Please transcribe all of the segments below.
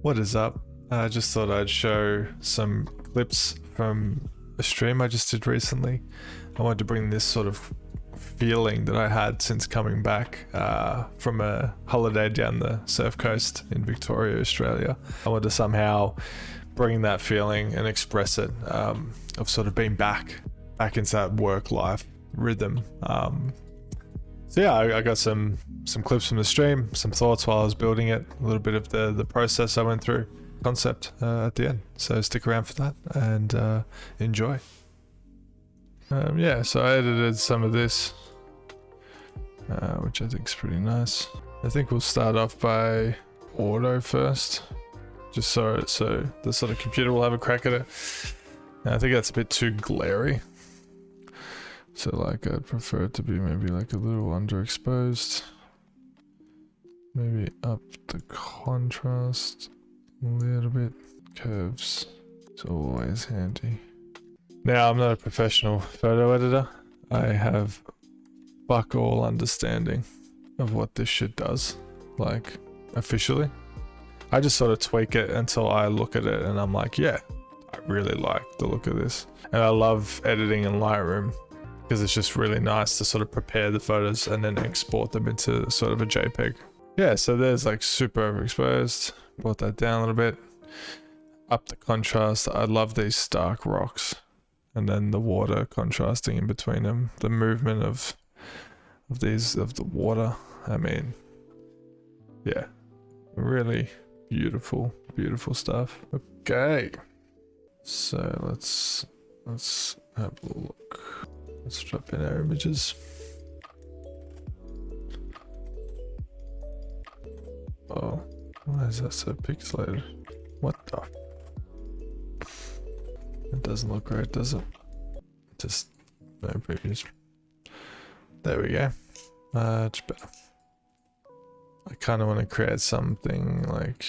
What is up? I just thought I'd show some clips from a stream I just did recently. I wanted to bring this sort of feeling that I had since coming back from a holiday down the surf coast in Victoria, Australia. I wanted to somehow bring that feeling and express it of sort of being back into that work-life rhythm. So yeah, I got some clips from the stream, some thoughts while I was building it, a little bit of the process I went through, concept at the end. So stick around for that and enjoy. Yeah, so I edited some of this, which I think is pretty nice. I think we'll start off by auto first, just so the sort of computer will have a crack at it. And I think that's a bit too glary. So like I'd prefer it to be maybe like a little underexposed. Maybe up the contrast a little bit. Curves is always handy. Now I'm not a professional photo editor. I have fuck all understanding of what this shit does, like officially. I just sort of tweak it until I look at it and I'm like, yeah, I really like the look of this. And I love editing in Lightroom, because it's just really nice to sort of prepare the photos and then export them into sort of a JPEG. Yeah, so there's like super overexposed. Brought that down a little bit. Up the contrast. I love these stark rocks. And then the water contrasting in between them. The movement of the water. I mean, yeah, really beautiful stuff. Okay, so let's have a look. Let's drop in our images. Oh, why is that so pixelated? What the? It doesn't look right, does it? Just no previews. There we go. Much better. I kind of want to create something like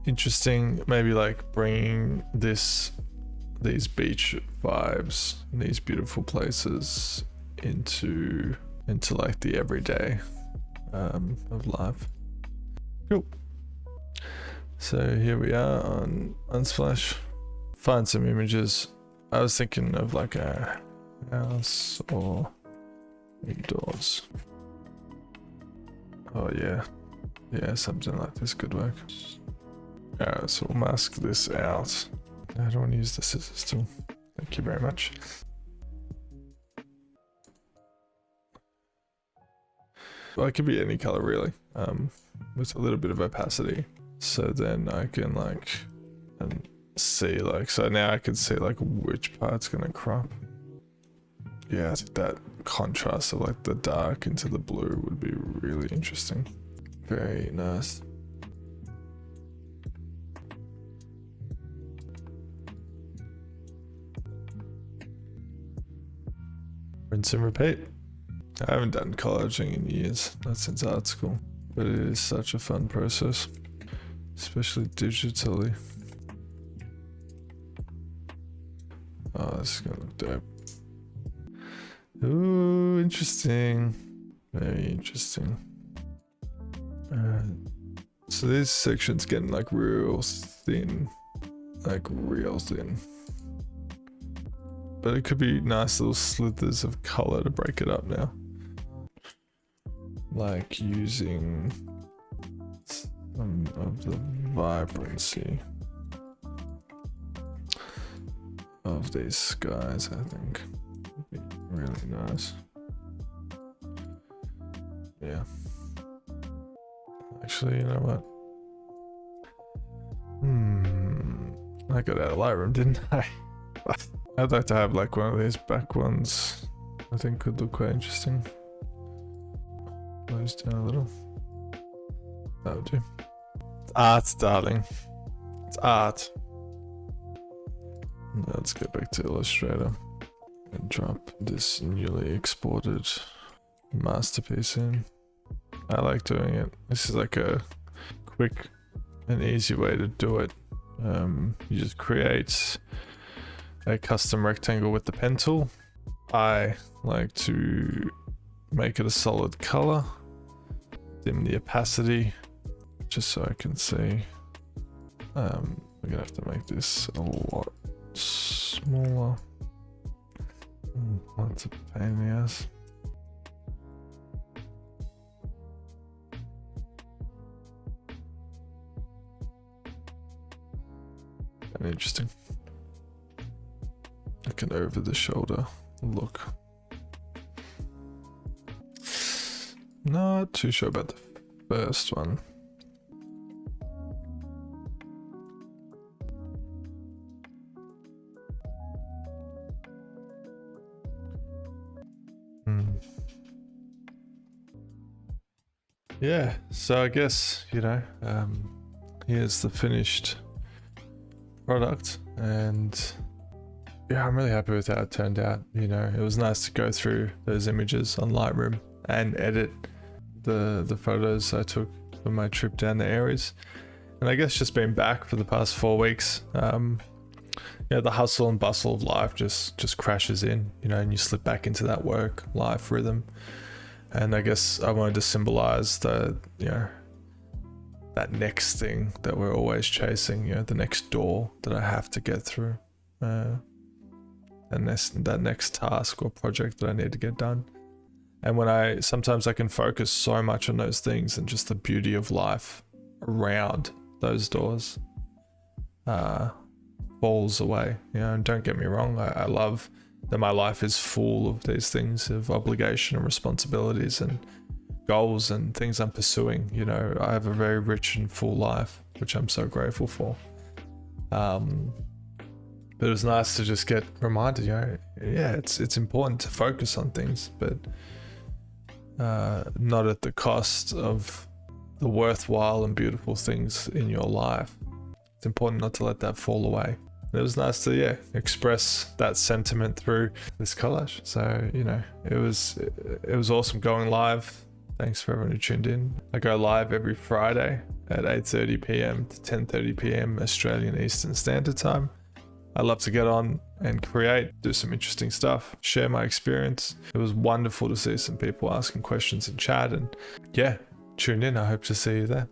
interesting, maybe like bringing these beach vibes, these beautiful places into like the everyday of life. Cool. So here we are on Unsplash. Find some images. I was thinking of like a house or indoors. Oh yeah, something like this could work. Alright, so we'll mask this out. I don't want to use the scissors tool. Thank you very much. Well, it could be any color really, with a little bit of opacity. So then I can like see like, so now I can see like which part's gonna crop. Yeah, I think that contrast of like the dark into the blue would be really interesting. Very nice. Rinse and repeat. I haven't done collaging in years, not since art school, but it is such a fun process, especially digitally. Oh, this is gonna look dope. Ooh, interesting. Very interesting. So this section's getting like real thin, but it could be nice little slithers of color to break it up now. Like using some of the vibrancy of these skies, I think would be really nice. Yeah. Actually, you know what? I got out of Lightroom, didn't I? I'd like to have like one of these back ones. I think could look quite interesting. Close down a little. That would do. It's art, darling. It's art. Now let's go back to Illustrator and drop this newly exported masterpiece in. I like doing it. This is like a quick and easy way to do it. You just create a custom rectangle with the pen tool. I like to make it a solid color, dim the opacity just so I can see We're gonna have to make this a lot smaller. That's a pain in the ass. Interesting. Like an over the shoulder look. Not too sure about the first one. Yeah, so I guess, you know, here's the finished product, and yeah, I'm really happy with how it turned out. You know, it was nice to go through those images on Lightroom and edit the photos I took for my trip down the Aries. And I guess just being back for the past 4 weeks, yeah, the hustle and bustle of life just crashes in, you know, and you slip back into that work life rhythm. And I guess I wanted to symbolize the, you know, that next thing that we're always chasing, you know, the next door that I have to get through, and that next task or project that I need to get done. And when sometimes I can focus so much on those things and just the beauty of life around those doors falls away, you know. And don't get me wrong, I love that my life is full of these things of obligation and responsibilities and goals and things I'm pursuing. You know, I have a very rich and full life, which I'm so grateful for. But it was nice to just get reminded, you know, yeah, it's important to focus on things, but not at the cost of the worthwhile and beautiful things in your life. It's important not to let that fall away. It was nice to, yeah, express that sentiment through this collage. So, you know, it was awesome going live. Thanks for everyone who tuned in. I go live every Friday at 8:30 p.m. to 10:30 p.m. Australian Eastern Standard Time. I love to get on and create, do some interesting stuff, share my experience. It was wonderful to see some people asking questions in chat, and yeah, tune in. I hope to see you there.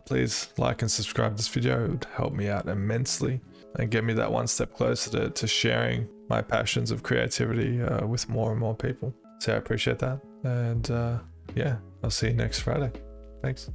Please like and subscribe to this video. It would help me out immensely and get me that one step closer to sharing my passions of creativity with more and more people. So I appreciate that. And yeah, I'll see you next Friday. Thanks.